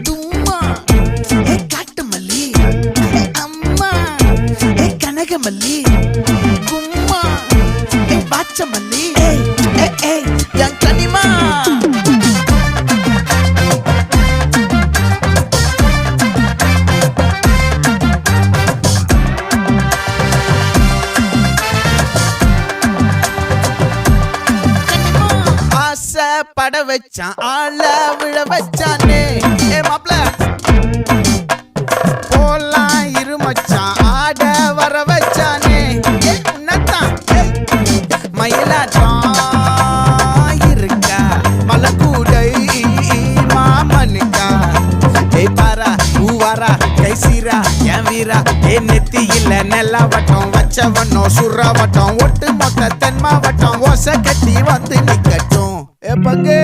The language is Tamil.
தும்மா காட்டு மல்லி அம்மா கனகமல்லி கும்மா பாச்ச மல்லி என் கனிமா பட வச்சான் ஆள விழ வச்சானே மாப்ள போலாம் இருமச்சான் ஆட வர வச்சானே உன்னத்தான் மயிலாட்டம் இருக்கா மலக்கூடை மாமனுக்கா பாரா பூவாரா கைசீரா என் வீரா நெத்தி இல்ல நெல்லா வட்டம் வச்ச வண்ணம் சுறா வட்டம் ஒட்டு மொத்த தென் மாவட்டம் ஓசை கட்டி வந்து நிக்கட்டும் பங்கே